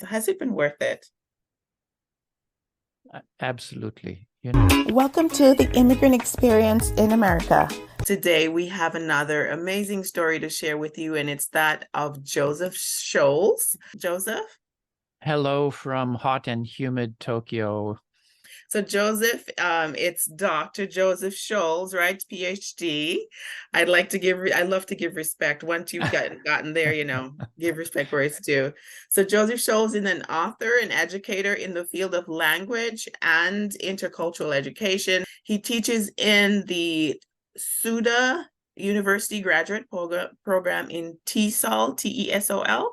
Has it been worth it? Absolutely. Welcome to the Immigrant Experience in America. Today, we have another amazing story to share with you, and it's that of Joseph Shaules. Joseph? Hello from hot and humid Tokyo. So Joseph, it's Dr. Joseph Shaules, right? PhD. I love to give respect. Once you've gotten there, give respect where it's due. So Joseph Shaules is an author and educator in the field of language and intercultural education. He teaches in the SUDA University Graduate Program in TESOL, TESOL.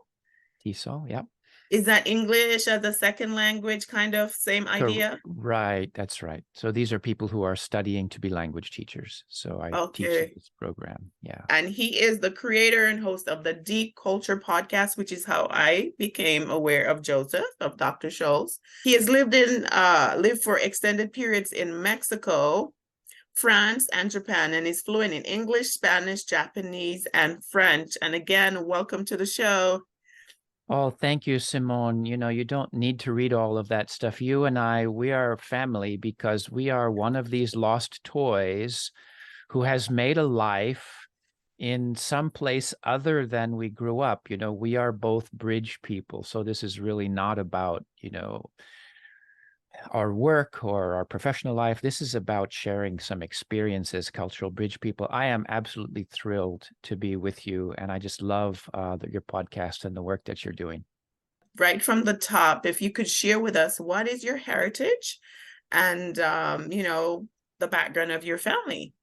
TESOL, yeah. Is that English as a second language, kind of same idea? Right, that's right. So these are people who are studying to be language teachers. So I teach in this program, yeah. And he is the creator and host of the Deep Culture podcast, which is how I became aware of Joseph, of Dr. Shaules. He has lived for extended periods in Mexico, France, and Japan, and is fluent in English, Spanish, Japanese, and French. And again, welcome to the show. Oh, thank you, Simone. You don't need to read all of that stuff. You and I, we are family because we are one of these lost toys who has made a life in some place other than we grew up. We are both bridge people. So this is really not about, our work or our professional life. This is about sharing some experiences, cultural bridge people. I am absolutely thrilled to be with you. And I just love your podcast and the work that you're doing. Right from the top, if you could share with us, what is your heritage and, the background of your family?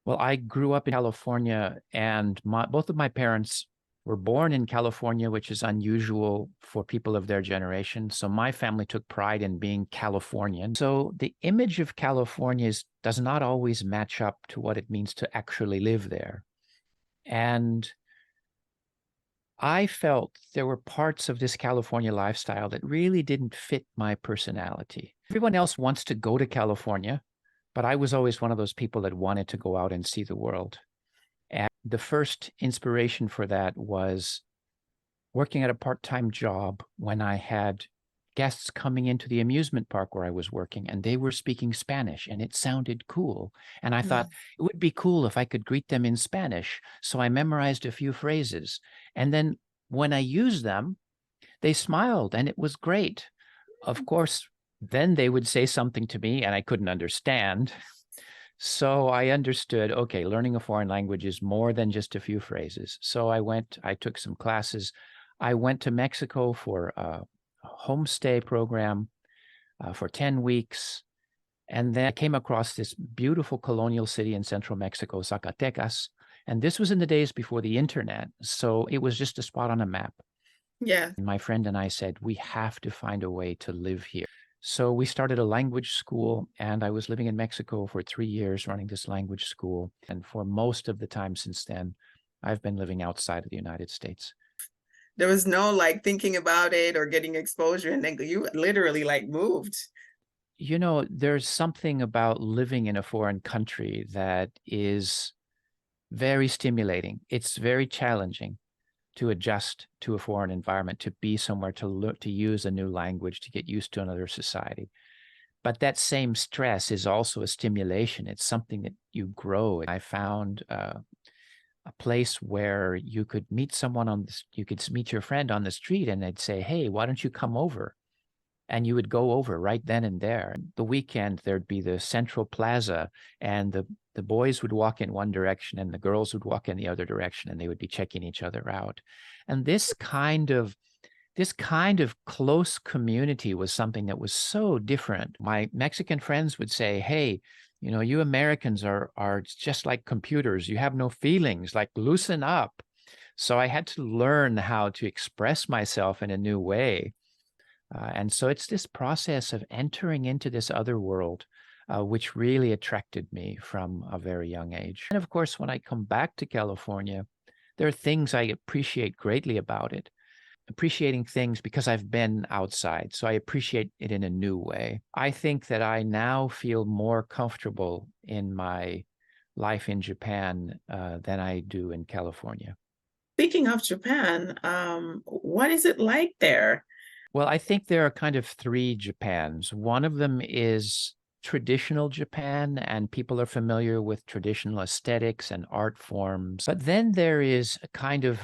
Well, I grew up in California, and both of my parents were born in California, which is unusual for people of their generation. So my family took pride in being Californian. So the image of California does not always match up to what it means to actually live there. And I felt there were parts of this California lifestyle that really didn't fit my personality. Everyone else wants to go to California, but I was always one of those people that wanted to go out and see the world. And the first inspiration for that was working at a part-time job when I had guests coming into the amusement park where I was working, and they were speaking Spanish, and it sounded cool. And I thought it would be cool if I could greet them in Spanish. So I memorized a few phrases. And then when I used them, they smiled, and it was great. Of course, then they would say something to me, and I couldn't understand. So I understood, okay, learning a foreign language is more than just a few phrases. So I took some classes. I went to Mexico for a homestay program for 10 weeks. And then I came across this beautiful colonial city in central Mexico, Zacatecas. And this was in the days before the internet. So it was just a spot on a map. Yeah. And my friend and I said, we have to find a way to live here. So we started a language school, and I was living in Mexico for 3 years running this language school. And for most of the time since then, I've been living outside of the United States. There was no thinking about it or getting exposure, and then you literally moved. There's something about living in a foreign country that is very stimulating. It's very challenging to adjust to a foreign environment, to be somewhere, to use a new language, to get used to another society. But that same stress is also a stimulation. It's something that you grow. I found a place where you could meet you could meet your friend on the street, and they'd say, hey, why don't you come over? And you would go over right then and there. The weekend, there'd be the central plaza, and the boys would walk in one direction and the girls would walk in the other direction, and they would be checking each other out. And this kind of close community was something that was so different. My Mexican friends would say, hey, you Americans are just like computers. You have no feelings, loosen up. So I had to learn how to express myself in a new way. And so it's this process of entering into this other world, which really attracted me from a very young age. And of course, when I come back to California, there are things I appreciate greatly about it. Appreciating things because I've been outside, so I appreciate it in a new way. I think that I now feel more comfortable in my life in Japan than I do in California. Speaking of Japan, what is it like there? Well, I think there are kind of three Japans. One of them is traditional Japan, and people are familiar with traditional aesthetics and art forms. But then there is a kind of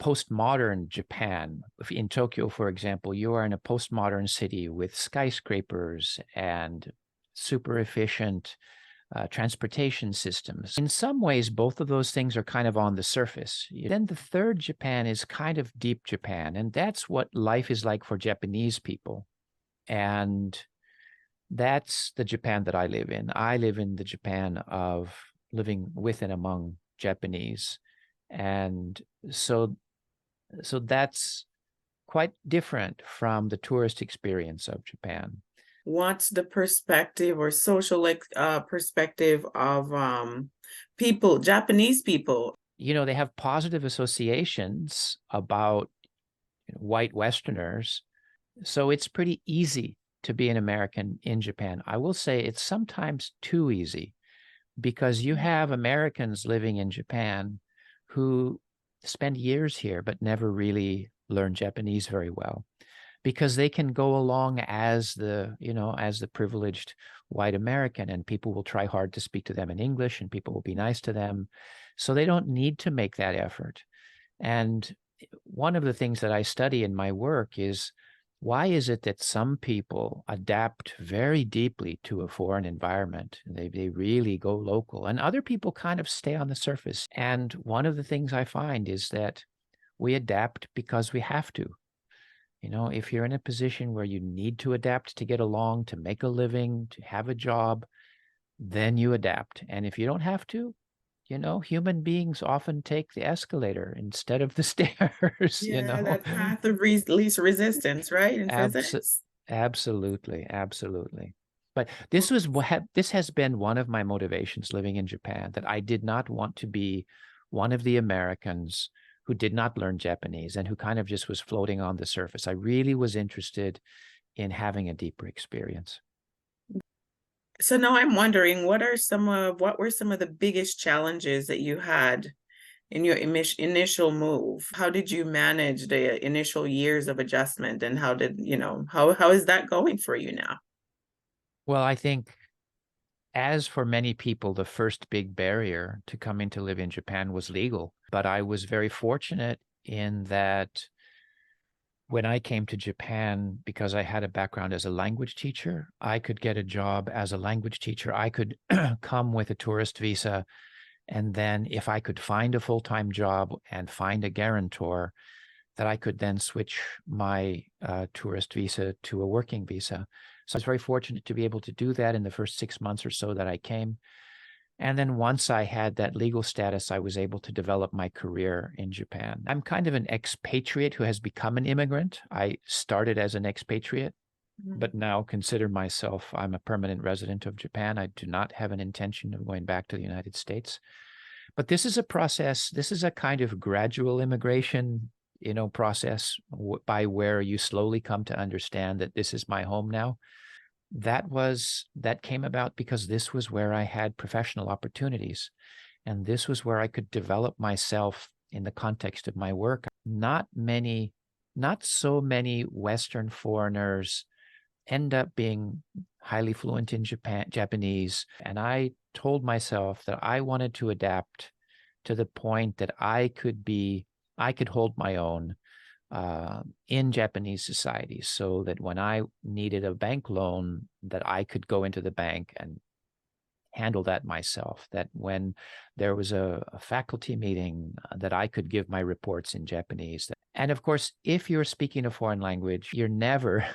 postmodern Japan. In Tokyo, for example, you are in a postmodern city with skyscrapers and super efficient transportation systems. In some ways, both of those things are kind of on the surface. Then the third Japan is kind of deep Japan, and that's what life is like for Japanese people. And that's the Japan that I live in. I live in the Japan of living with and among Japanese. And so that's quite different from the tourist experience of Japan. What's the perspective or social perspective of people, Japanese people? They have positive associations about white Westerners. So it's pretty easy to be an American in Japan. I will say it's sometimes too easy because you have Americans living in Japan who spend years here but never really learn Japanese very well, because they can go along as the privileged white American, and people will try hard to speak to them in English, and people will be nice to them. So they don't need to make that effort. And one of the things that I study in my work is, why is it that some people adapt very deeply to a foreign environment? They really go local, and other people kind of stay on the surface. And one of the things I find is that we adapt because we have to. If you're in a position where you need to adapt to get along, to make a living, to have a job, then you adapt. And if you don't have to, human beings often take the escalator instead of the stairs, Yeah, that path of least resistance, right? In physics. Absolutely. But this has been one of my motivations living in Japan, that I did not want to be one of the Americans who did not learn Japanese and who kind of just was floating on the surface. I really was interested in having a deeper experience. So now I'm wondering, what were some of the biggest challenges that you had in your initial move? How did you manage the initial years of adjustment, and how is that going for you now? Well, I think, as for many people, the first big barrier to coming to live in Japan was legal. But I was very fortunate in that when I came to Japan, because I had a background as a language teacher, I could get a job as a language teacher. I could come with a tourist visa. And then if I could find a full-time job and find a guarantor, that I could then switch my tourist visa to a working visa. So I was very fortunate to be able to do that in the first 6 months or so that I came. And then once I had that legal status, I was able to develop my career in Japan. I'm kind of an expatriate who has become an immigrant. I started as an expatriate, but now consider myself, I'm a permanent resident of Japan. I do not have an intention of going back to the United States. But this is a process. This is a kind of gradual immigration process by where you slowly come to understand that this is my home now. That came about because this was where I had professional opportunities, and this was where I could develop myself in the context of my work. Not so many Western foreigners end up being highly fluent in Japanese, and I told myself that I wanted to adapt to the point that I could hold my own in Japanese society, so that when I needed a bank loan, that I could go into the bank and handle that myself, that when there was a faculty meeting, that I could give my reports in Japanese. And of course, if you're speaking a foreign language, you're never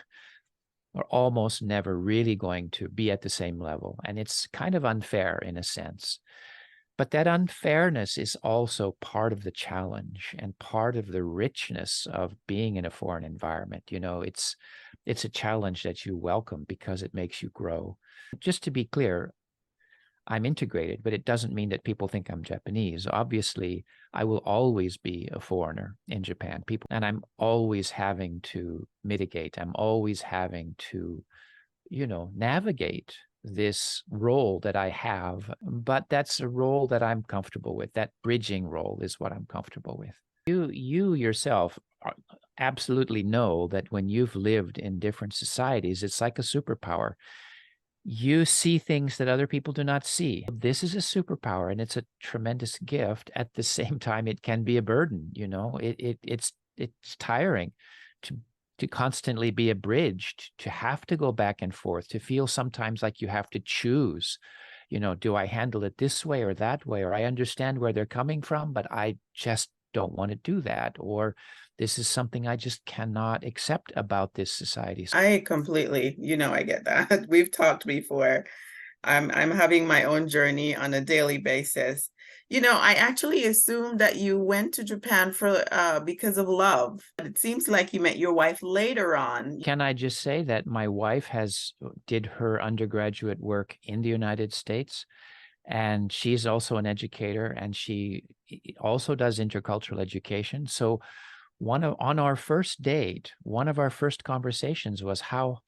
or almost never really going to be at the same level. And it's kind of unfair in a sense. But that unfairness is also part of the challenge and part of the richness of being in a foreign environment. It's a challenge that you welcome because it makes you grow. Just to be clear, I'm integrated, but it doesn't mean that people think I'm Japanese. Obviously, I will always be a foreigner in Japan. And I'm always having to mitigate. I'm always having to, navigate this role that I have, but that's a role that I'm comfortable with. That bridging role is what I'm comfortable with. You yourself absolutely know that when you've lived in different societies, it's like a superpower. You see things that other people do not see. This is a superpower, and it's a tremendous gift. At the same time, it can be a burden. It's tiring to constantly be abridged, to have to go back and forth, to feel sometimes like you have to choose. Do I handle it this way or that way? Or I understand where they're coming from, but I just don't want to do that. Or this is something I just cannot accept about this society. I completely, I get that. We've talked before. I'm having my own journey on a daily basis. I actually assumed that you went to Japan for because of love. It seems like you met your wife later on. Can I just say that my wife did her undergraduate work in the United States, and she's also an educator, and she also does intercultural education. So on our first date, one of our first conversations was how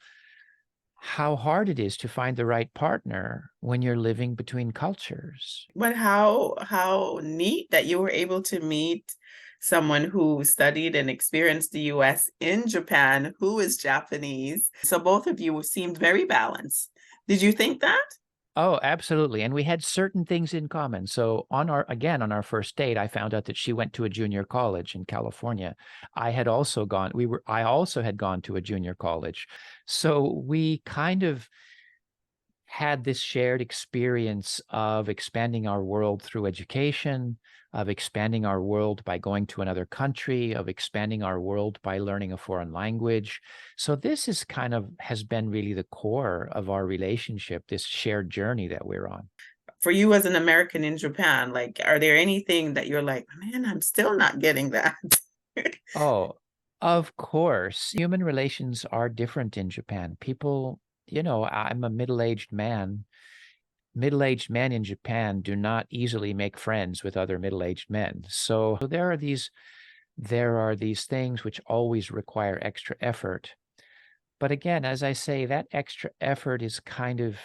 hard it is to find the right partner when you're living between cultures. But how neat that you were able to meet someone who studied and experienced the US in Japan, who is Japanese. So both of you seemed very balanced. Did you think that? Oh, absolutely. And we had certain things in common. So on our first date, I found out that she went to a junior college in California. I also had gone to a junior college. So we kind of had this shared experience of expanding our world through education, of expanding our world by going to another country, of expanding our world by learning a foreign language. So this has been really the core of our relationship, this shared journey that we're on. For you as an American in Japan, like, are there anything that you're like, man, I'm still not getting that? Oh, of course. Human relations are different in Japan. People, I'm a middle-aged man. Middle-aged men in Japan do not easily make friends with other middle-aged men. So there are these things which always require extra effort. But again, as I say, that extra effort is kind of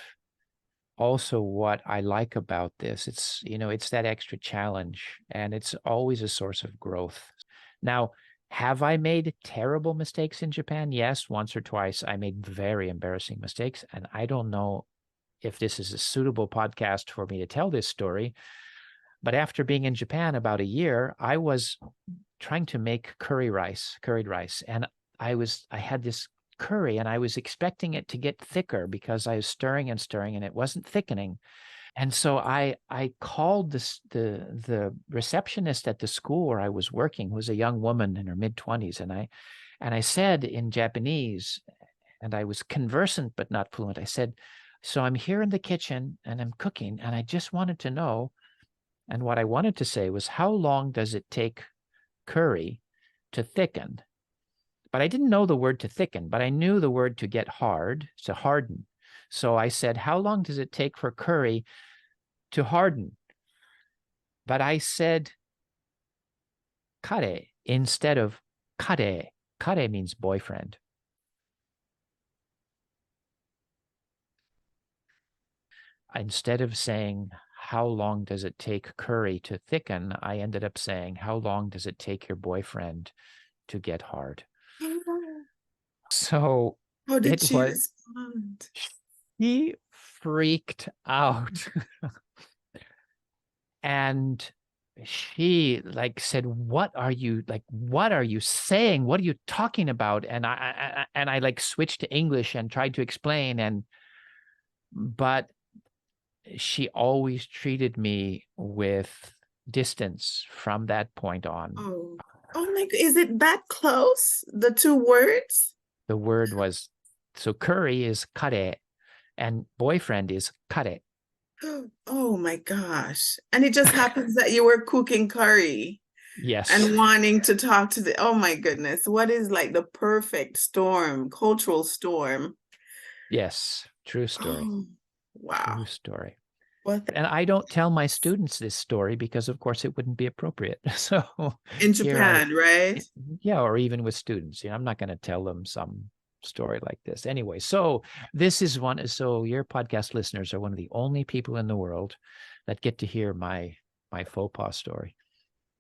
also what I like about this. It's that extra challenge, and it's always a source of growth. Now, have I made terrible mistakes in Japan? Yes, once or twice. I made very embarrassing mistakes, and I don't know if this is a suitable podcast for me to tell this story. But after being in Japan about a year, I was trying to make curried rice, and I had this curry, and I was expecting it to get thicker because I was stirring and stirring, and it wasn't thickening. And so I called the receptionist at the school where I was working, who was a young woman in her mid-20s, and I said in Japanese, and I was conversant but not fluent. I said, "So I'm here in the kitchen and I'm cooking, and I just wanted to know," and what I wanted to say was, "How long does it take curry to thicken?" But I didn't know the word to thicken, but I knew the word to get hard, to harden. So I said, "How long does it take for curry to harden?" But I said kare instead of kare. Kare means boyfriend. Instead of saying, "How long does it take curry to thicken?" I ended up saying, "How long does it take your boyfriend to get hard?" So How did she was, respond? he freaked out. And she said, what are you saying? What are you talking about? And I switched to English and tried to explain, but she always treated me with distance from that point on. Oh my God, is it that close? The two words? The word was, so curry is kare and boyfriend is kare. Oh my gosh. And it just happens that you were cooking curry. Yes. And wanting to talk to oh my goodness, what is the perfect storm, cultural storm? Yes, true story. Oh, wow. True story. What? And I don't tell my students this story because, of course, it wouldn't be appropriate. So in Japan, right? Yeah, or even with students. I'm not going to tell them some story like this. Anyway, so your podcast listeners are one of the only people in the world that get to hear my faux pas story.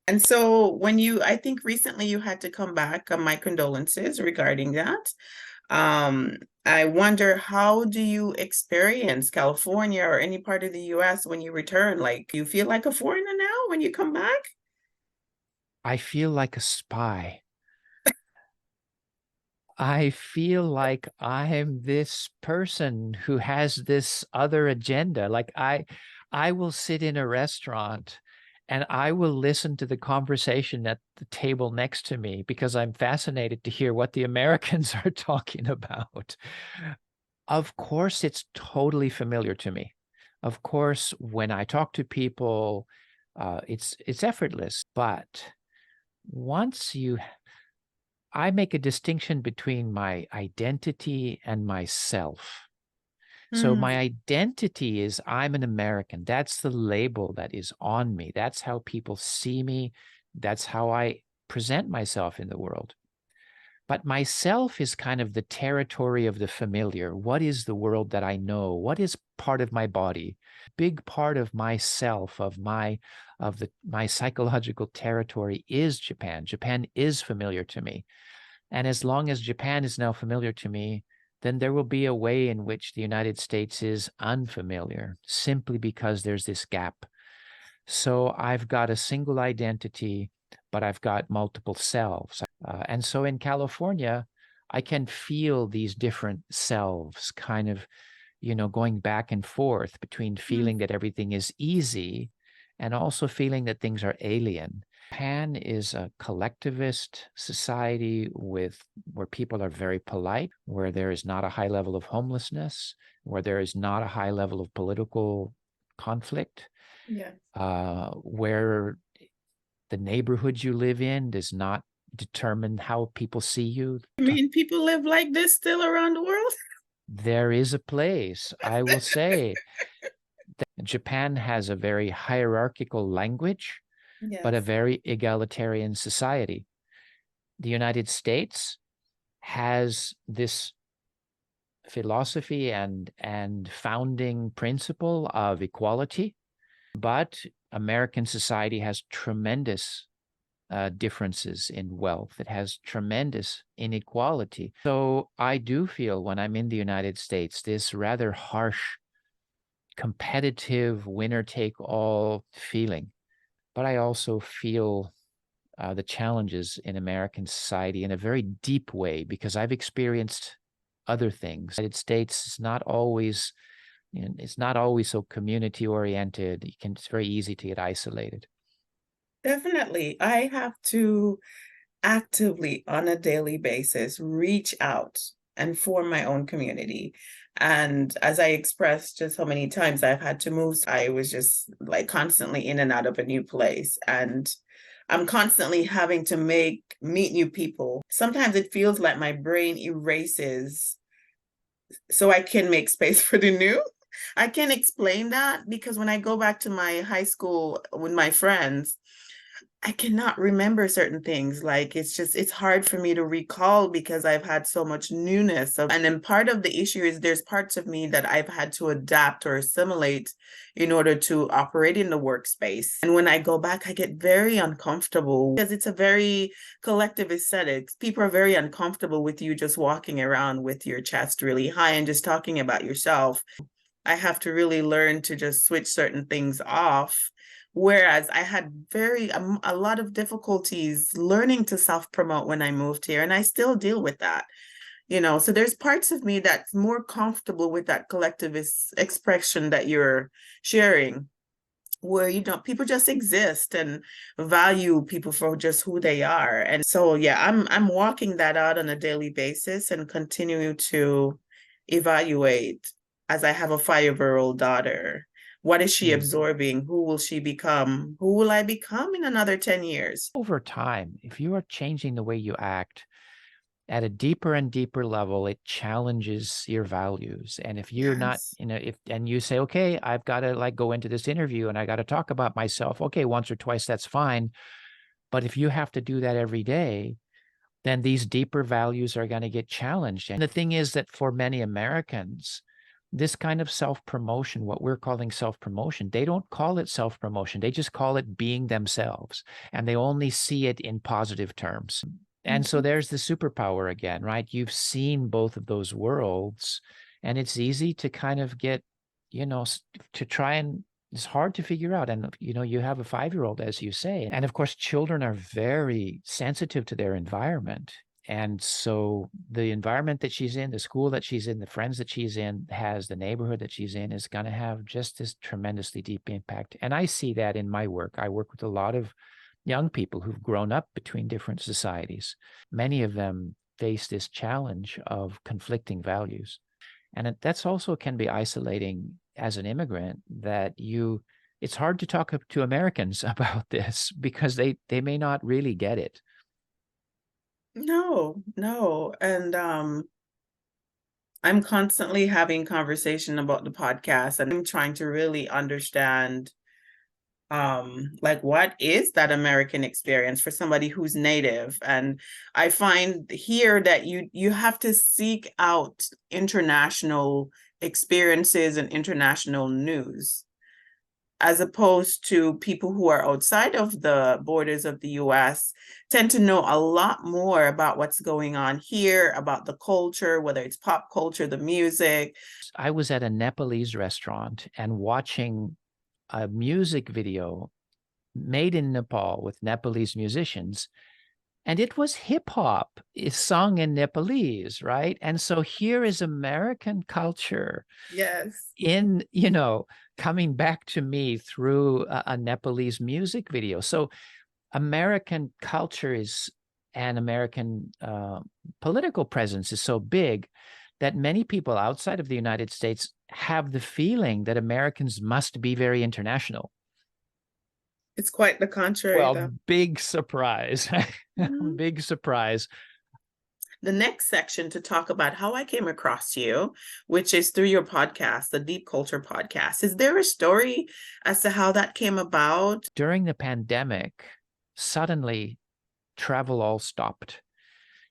And so when I think recently you had to come back, my condolences regarding that. Um, I wonder, how do you experience California or any part of the US when you return? Like, you feel like a foreigner now when you come back? I feel like a spy. I feel like I'm this person who has this other agenda. Like I will sit in a restaurant and I will listen to the conversation at the table next to me because I'm fascinated to hear what the Americans are talking about. Of course, it's totally familiar to me. Of course, when I talk to people, it's effortless. But once you I make a distinction between my identity and myself. So Hmm. my identity is I'm an American. That's the label that is on me. That's how people see me. That's how I present myself in the world. But myself is kind of the territory of the familiar. What is the world that I know? What is part of my body? Big part of myself, my psychological territory is Japan. Japan is familiar to me. And as long as Japan is now familiar to me, then there will be a way in which the United States is unfamiliar, simply because there's this gap. So I've got a single identity, but I've got multiple selves. And so in California, I can feel these different selves kind of, going back and forth between Hmm. feeling that everything is easy and also feeling that things are alien. Japan is a collectivist society where people are very polite, where there is not a high level of homelessness, where there is not a high level of political conflict, Yeah. where the neighborhood you live in does not determine how people see you. I mean, people live like this still around the world? There is a place, I will say, that Japan has a very hierarchical language, but a Yes. very egalitarian society. The United States has this philosophy and founding principle of equality, but American society has tremendous differences in wealth. It has tremendous inequality. So I do feel when I'm in the United States, this rather harsh, competitive, winner take all feeling. But I also feel the challenges in American society in a very deep way because I've experienced other things. The United States is not always, it's not always so community oriented. It's very easy to get isolated. Definitely. I have to actively, on a daily basis, reach out and form my own community. And as I expressed just how many times I've had to move, I was just like constantly in and out of a new place. And I'm constantly having to meet new people. Sometimes it feels like my brain erases so I can make space for the new. I can't explain that because when I go back to my high school with my friends, I cannot remember certain things. Like it's hard for me to recall because I've had so much newness. And then part of the issue is there's parts of me that I've had to adapt or assimilate in order to operate in the workspace. And when I go back, I get very uncomfortable because it's a very collective aesthetic. People are very uncomfortable with you just walking around with your chest really high and just talking about yourself. I have to really learn to just switch certain things off. Whereas I had a lot of difficulties learning to self promote when I moved here, and I still deal with that. So there's parts of me that's more comfortable with that collectivist expression that you're sharing, where people just exist and value people for just who they are. And so yeah, I'm walking that out on a daily basis and continuing to evaluate as I have a 5-year-old daughter. What is she absorbing? Who will she become? Who will I become in another 10 years? Over time, if you are changing the way you act at a deeper and deeper level, it challenges your values. And if you're not, Yes. and you say, okay, I've got to like go into this interview and I got to talk about myself. Okay, once or twice, that's fine. But if you have to do that every day, then these deeper values are going to get challenged. And the thing is that for many Americans, this kind of self-promotion, what we're calling self-promotion, they don't call it self-promotion. They just call it being themselves, and they only see it in positive terms. And so there's the superpower again, right? You've seen both of those worlds, and it's easy to kind of get, to try and it's hard to figure out. And, you have a 5-year-old, as you say. And of course, children are very sensitive to their environment. And so the environment that she's in, the school that she's in, the friends that she's in, the neighborhood that she's in is going to have just this tremendously deep impact. And I see that in my work. I work with a lot of young people who've grown up between different societies. Many of them face this challenge of conflicting values. And that's also can be isolating as an immigrant, that it's hard to talk to Americans about this because they may not really get it. No. And I'm constantly having conversation about the podcast, and I'm trying to really understand like, what is that American experience for somebody who's native. And I find here that you have to seek out international experiences and international news, as opposed to people who are outside of the borders of the US tend to know a lot more about what's going on here, about the culture, whether it's pop culture, the music. I was at a Nepalese restaurant and watching a music video made in Nepal with Nepalese musicians, and it was hip hop is sung in Nepalese, right? And so here is American culture. Yes. In, coming back to me through a Nepalese music video. So American culture and American political presence is so big that many people outside of the United States have the feeling that Americans must be very international. It's quite the contrary, Well, though. big surprise. Big surprise. The next section to talk about how I came across you, which is through your podcast, the Deep Culture Podcast. Is there a story as to how that came about? During the pandemic, suddenly travel all stopped.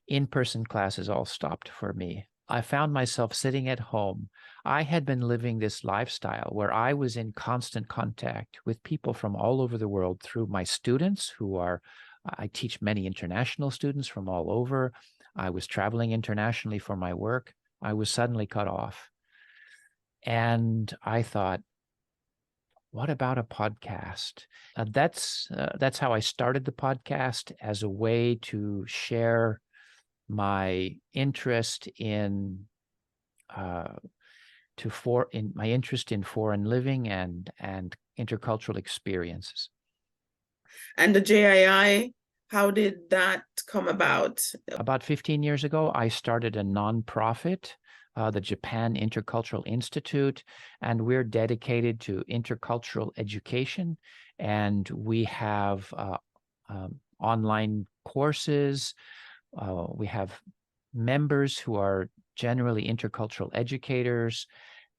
In-person classes all stopped for me. I found myself sitting at home. I had been living this lifestyle where I was in constant contact with people from all over the world through my students I teach many international students from all over. I was traveling internationally for my work. I was suddenly cut off. And I thought, what about a podcast? That's how I started the podcast, as a way to share my interest in my interest in foreign living and intercultural experiences. And the JII, how did that come about? About 15 years ago, I started a nonprofit, the Japan Intercultural Institute, and we're dedicated to intercultural education. And we have online courses. We have members who are generally intercultural educators,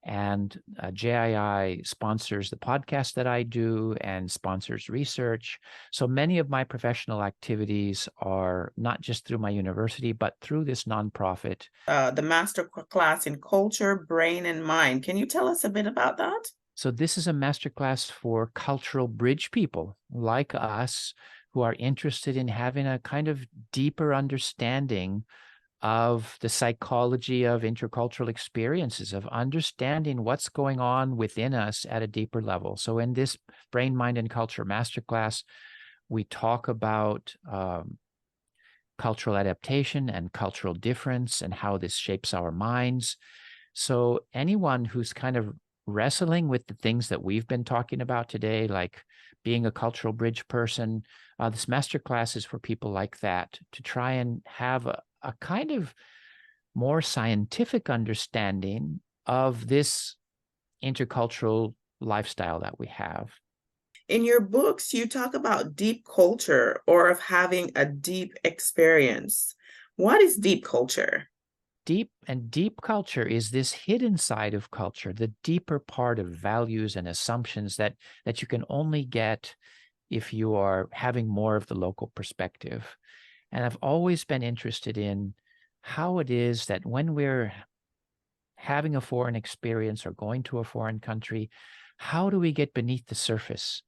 and JII sponsors the podcast that I do and sponsors research. So many of my professional activities are not just through my university, but through this nonprofit. The master class in culture, brain, and mind. Can you tell us a bit about that? So this is a masterclass for cultural bridge people like us who are interested in having a kind of deeper understanding of the psychology of intercultural experiences, of understanding what's going on within us at a deeper level. So in this Brain, Mind, and Culture masterclass, we talk about cultural adaptation and cultural difference and how this shapes our minds. So anyone who's kind of wrestling with the things that we've been talking about today, like being a cultural bridge person, this masterclass is for people like that, to try and have a kind of more scientific understanding of this intercultural lifestyle that we have. In your books, you talk about deep culture, or of having a deep experience. What is deep culture? Deep culture is this hidden side of culture, the deeper part of values and assumptions that you can only get if you are having more of the local perspective. And I've always been interested in how it is that when we're having a foreign experience or going to a foreign country, how do we get beneath the surface?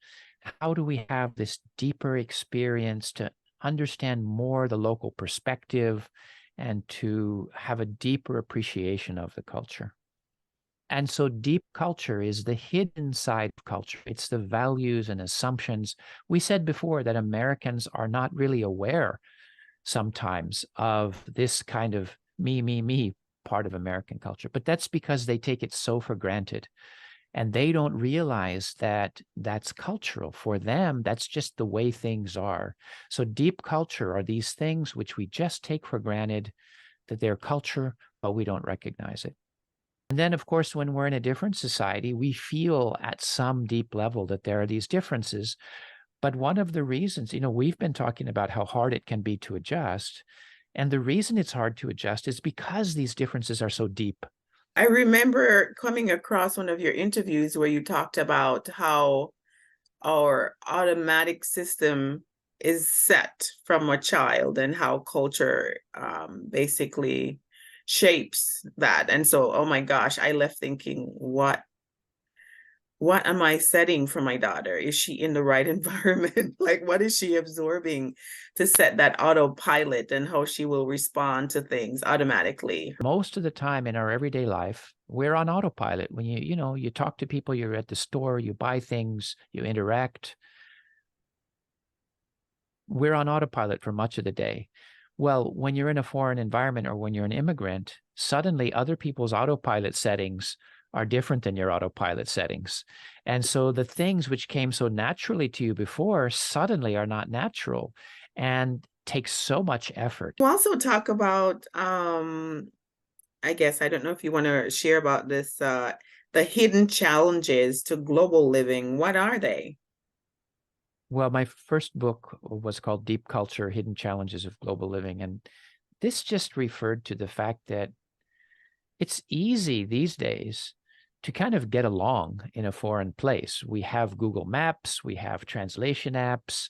How do we have this deeper experience to understand more the local perspective and to have a deeper appreciation of the culture? And so deep culture is the hidden side of culture. It's the values and assumptions. We said before that Americans are not really aware sometimes of this kind of me part of American culture, but that's because they take it so for granted. And they don't realize that that's cultural. For them, that's just the way things are. So deep culture are these things which we just take for granted that they're culture, but we don't recognize it. And then, of course, when we're in a different society, we feel at some deep level that there are these differences. But one of the reasons, we've been talking about how hard it can be to adjust. And the reason it's hard to adjust is because these differences are so deep. I remember coming across one of your interviews where you talked about how our automatic system is set from a child and how culture basically shapes that. And so, oh my gosh, I left thinking, what am I setting for my daughter? Is she in the right environment? Like, what is she absorbing to set that autopilot and how she will respond to things automatically? Most of the time in our everyday life, we're on autopilot. When you talk to people, you're at the store, you buy things, you interact. We're on autopilot for much of the day. Well, when you're in a foreign environment or when you're an immigrant, suddenly other people's autopilot settings are different than your autopilot settings. And so the things which came so naturally to you before suddenly are not natural and takes so much effort. You also talk about, I guess, I don't know if you want to share about this, the hidden challenges to global living. What are they? Well, my first book was called Deep Culture, Hidden Challenges of Global Living. And this just referred to the fact that it's easy these days to kind of get along in a foreign place. We have Google Maps, we have translation apps,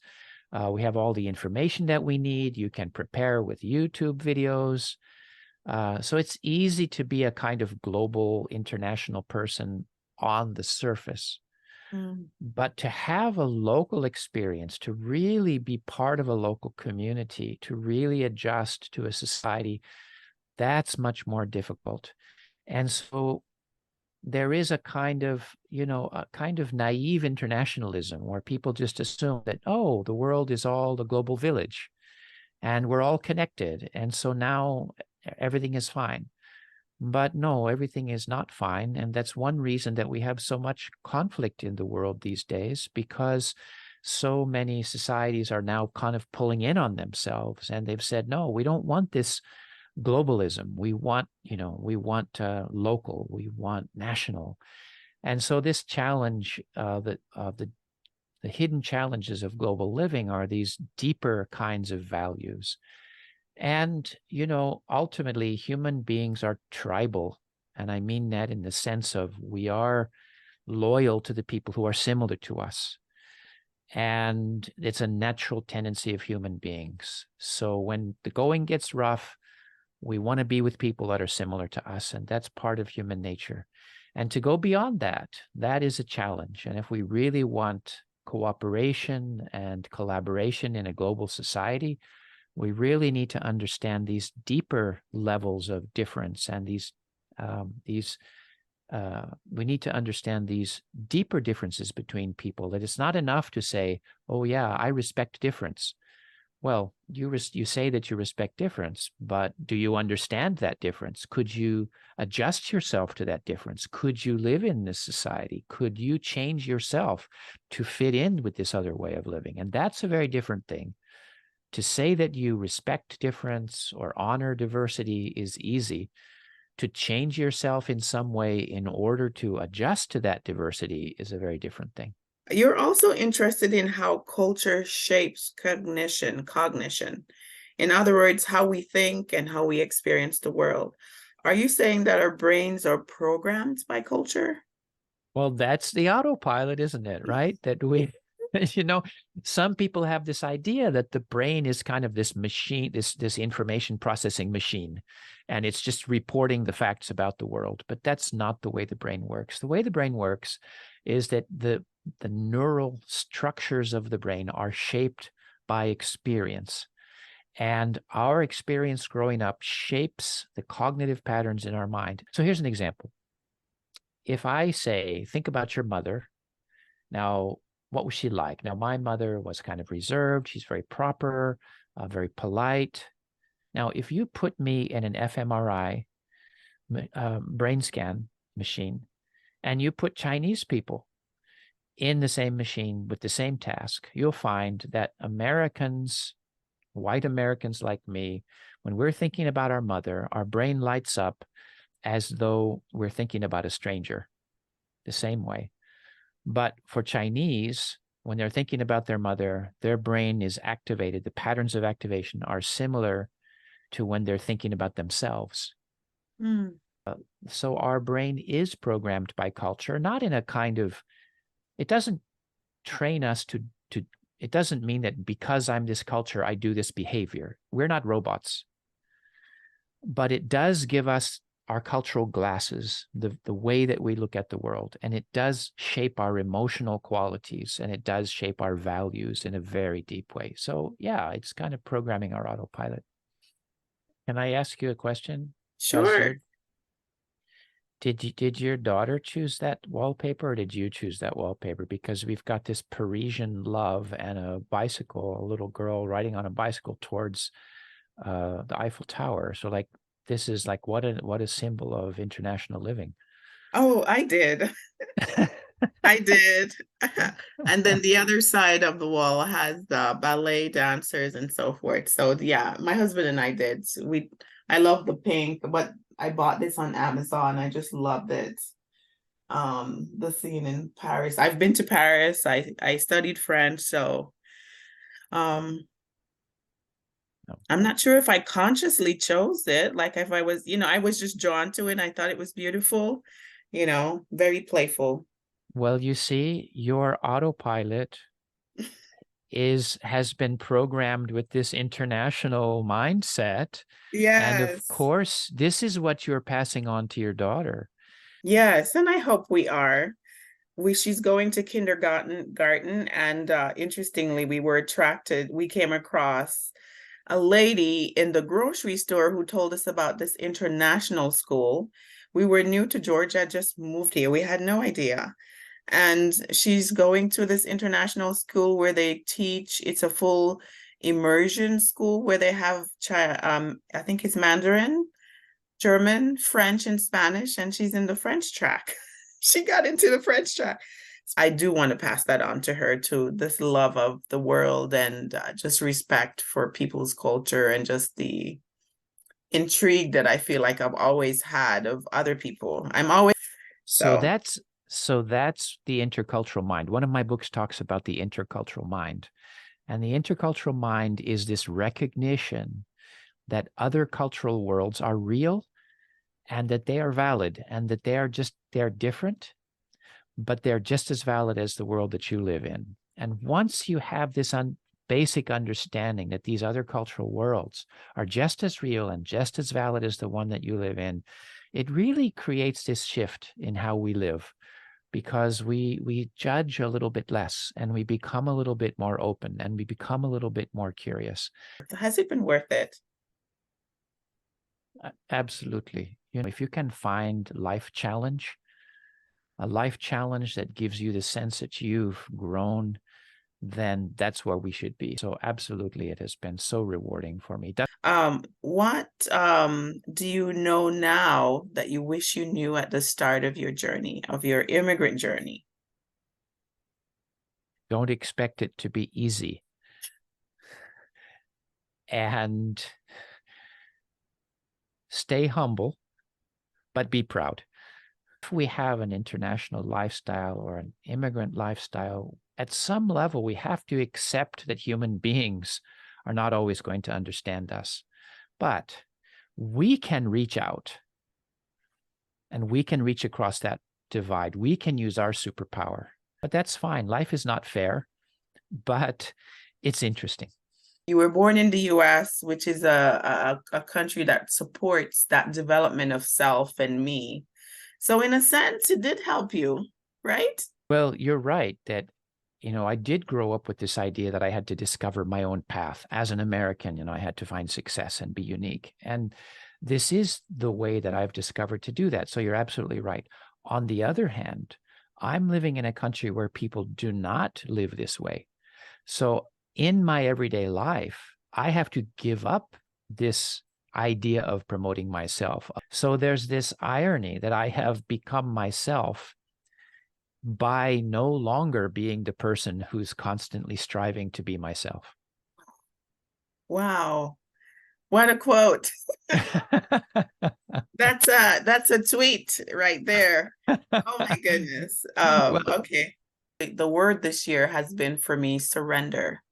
we have all the information that we need. You can prepare with YouTube videos. So it's easy to be a kind of global, international person on the surface. But to have a local experience, to really be part of a local community, to really adjust to a society, that's much more difficult. And so there is a kind of naive internationalism where people just assume that, oh, the world is all the global village and we're all connected. And so now everything is fine. But no, everything is not fine. And that's one reason that we have so much conflict in the world these days, because so many societies are now kind of pulling in on themselves. And they've said, no, we don't want this globalism. We want, local, we want national. And so this challenge, the hidden challenges of global living are these deeper kinds of values. And, ultimately, human beings are tribal. And I mean that in the sense of we are loyal to the people who are similar to us. And it's a natural tendency of human beings. So when the going gets rough, we want to be with people that are similar to us. And that's part of human nature. And to go beyond that, that is a challenge. And if we really want cooperation and collaboration in a global society, we really need to understand these deeper levels of difference and we need to understand these deeper differences between people, that it's not enough to say, oh yeah, I respect difference. Well, you say that you respect difference, but do you understand that difference? Could you adjust yourself to that difference? Could you live in this society? Could you change yourself to fit in with this other way of living? And that's a very different thing. To say that you respect difference or honor diversity is easy. To change yourself in some way in order to adjust to that diversity is a very different thing. You're also interested in how culture shapes cognition. In other words, how we think and how we experience the world. Are you saying that our brains are programmed by culture? Well, that's the autopilot, isn't it? Right? That You know, some people have this idea that the brain is kind of this machine, this information processing machine, and it's just reporting the facts about the world. But that's not the way the brain works. The way the brain works is that the neural structures of the brain are shaped by experience. And our experience growing up shapes the cognitive patterns in our mind. So here's an example. If I say, think about your mother. Now, what was she like? Now, my mother was kind of reserved. She's very proper, very polite. Now, if you put me in an fMRI brain scan machine, and you put Chinese people in the same machine with the same task, you'll find that Americans, white Americans like me, when we're thinking about our mother, our brain lights up as though we're thinking about a stranger the same way. But for Chinese, when they're thinking about their mother, their brain is activated. The patterns of activation are similar to when they're thinking about themselves. Mm. So our brain is programmed by culture, not in a kind of, it doesn't train us to, it doesn't mean that because I'm this culture, I do this behavior. We're not robots. But it does give us our cultural glasses, the way that we look at the world. And it does shape our emotional qualities, and it does shape our values in a very deep way. So yeah, it's kind of programming our autopilot. Can I ask you a question? Sure. Did your daughter choose that wallpaper, or did you choose that wallpaper? Because we've got this Parisian love and a bicycle, a little girl riding on a bicycle towards the Eiffel Tower. So like, this is like what a symbol of international living. Oh, I did. I did. And then the other side of the wall has the ballet dancers and so forth. So yeah, my husband and I did. I love the pink, but I bought this on Amazon. I just loved it. The scene in Paris. I've been to Paris. I studied French, so I'm not sure if I consciously chose it. Like if I was, I was just drawn to it and I thought it was beautiful, very playful. Well, you see, your autopilot has been programmed with this international mindset. And of Yes. course, this is what you're passing on to your daughter. Yes, and I hope we are. She's going to kindergarten, and interestingly, we came across a lady in the grocery store who told us about this international school. We were new to Georgia, just moved here. We had no idea. And she's going to this international school where they teach, it's a full immersion school where they have, I think it's Mandarin, German, French, and Spanish, and she's in the French track. She got into the French track. I do want to pass that on to her, to this love of the world and just respect for people's culture and just the intrigue that I feel like I've always had of other people. So that's the intercultural mind. One of my books talks about the intercultural mind. And the intercultural mind is this recognition that other cultural worlds are real and that they are valid and that they're different, but they're just as valid as the world that you live in. And once you have this basic understanding that these other cultural worlds are just as real and just as valid as the one that you live in, it really creates this shift in how we live, because we judge a little bit less and we become a little bit more open and we become a little bit more curious. Has it been worth it? Absolutely. If you can find a life challenge that gives you the sense that you've grown, then that's where we should be. So absolutely, it has been so rewarding for me. What do you know now that you wish you knew at the start of your journey, of your immigrant journey? Don't expect it to be easy. And stay humble, but be proud. If we have an international lifestyle or an immigrant lifestyle, at some level, we have to accept that human beings are not always going to understand us. But we can reach out and we can reach across that divide. We can use our superpower, but that's fine. Life is not fair. but it's interesting. You were born in the US, which is a country that supports that development of self and me. So in a sense, it did help you, right? Well, you're right that, I did grow up with this idea that I had to discover my own path. As an American, I had to find success and be unique. And this is the way that I've discovered to do that. So you're absolutely right. On the other hand, I'm living in a country where people do not live this way. So in my everyday life, I have to give up this idea of promoting myself. So there's this irony that I have become myself by no longer being the person who's constantly striving to be myself. Wow. What a quote. That's a tweet right there. Oh my goodness. Okay. The word this year has been for me surrender.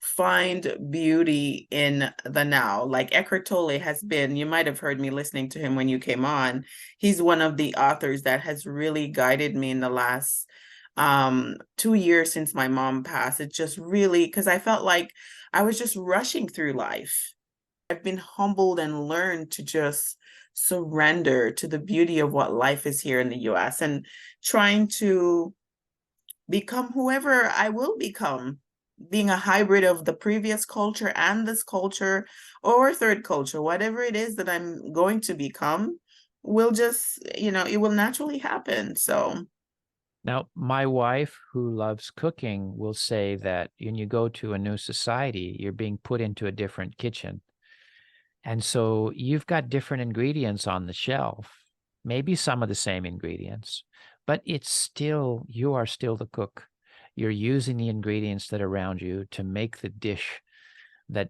Find beauty in the now. Like Eckhart Tolle has been, you might have heard me listening to him when you came on. He's one of the authors that has really guided me in the last 2 years since my mom passed. It just really, because I felt like I was just rushing through life. I've been humbled and learned to just surrender to the beauty of what life is here in the US and trying to become whoever I will become, being a hybrid of the previous culture and this culture or third culture, whatever it is that I'm going to become will just, it will naturally happen. So now, my wife, who loves cooking, will say that when you go to a new society, you're being put into a different kitchen. And so you've got different ingredients on the shelf, maybe some of the same ingredients, but you are still the cook. You're using the ingredients that are around you to make the dish that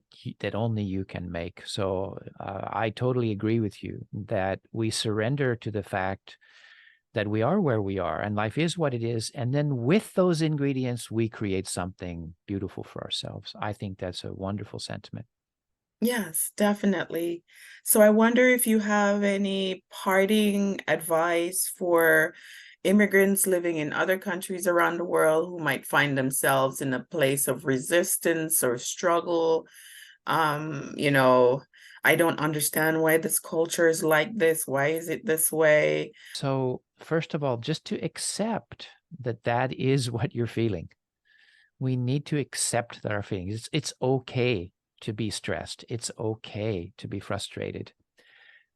only you can make. So I totally agree with you that we surrender to the fact that we are where we are and life is what it is. And then with those ingredients, we create something beautiful for ourselves. I think that's a wonderful sentiment. yes, definitely. So I wonder if you have any parting advice for immigrants living in other countries around the world who might find themselves in a place of resistance or struggle. I don't understand why this culture is like this. Why is it this way? So first of all, just to accept that that is what you're feeling. We need to accept that our feelings. It's okay to be stressed. It's okay to be frustrated.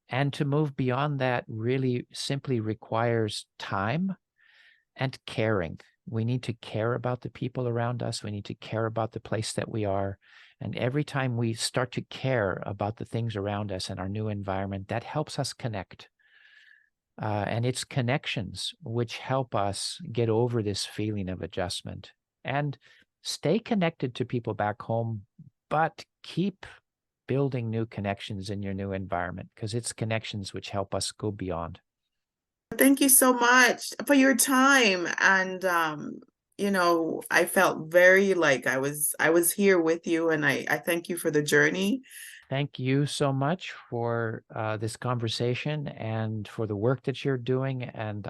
And to move beyond that really simply requires time and caring. We need to care about the people around us. We need to care about the place that we are. And every time we start to care about the things around us and our new environment, that helps us connect. And it's connections which help us get over this feeling of adjustment and stay connected to people back home, but keep building new connections in your new environment, because it's connections which help us go beyond. Thank you so much for your time. And I felt very like I was here with you, and I thank you for the journey. Thank you so much for this conversation and for the work that you're doing. And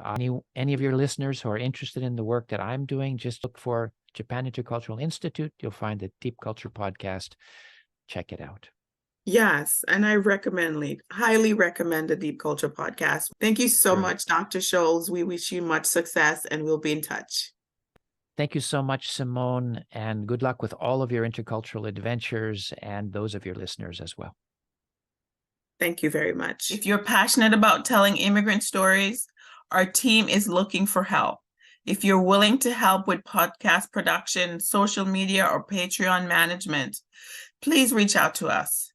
any of your listeners who are interested in the work that I'm doing, just look for Japan Intercultural Institute. You'll find the Deep Culture Podcast. Check it out. Yes, and I highly recommend the Deep Culture Podcast. Thank you so much, Dr. Shaules. We wish you much success, and we'll be in touch. Thank you so much, Simone, and good luck with all of your intercultural adventures and those of your listeners as well. Thank you very much. If you're passionate about telling immigrant stories, our team is looking for help. If you're willing to help with podcast production, social media, or Patreon management, please reach out to us.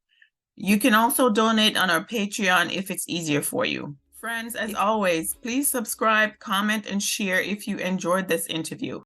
You can also donate on our Patreon if it's easier for you. Friends, as always, please subscribe, comment, and share if you enjoyed this interview.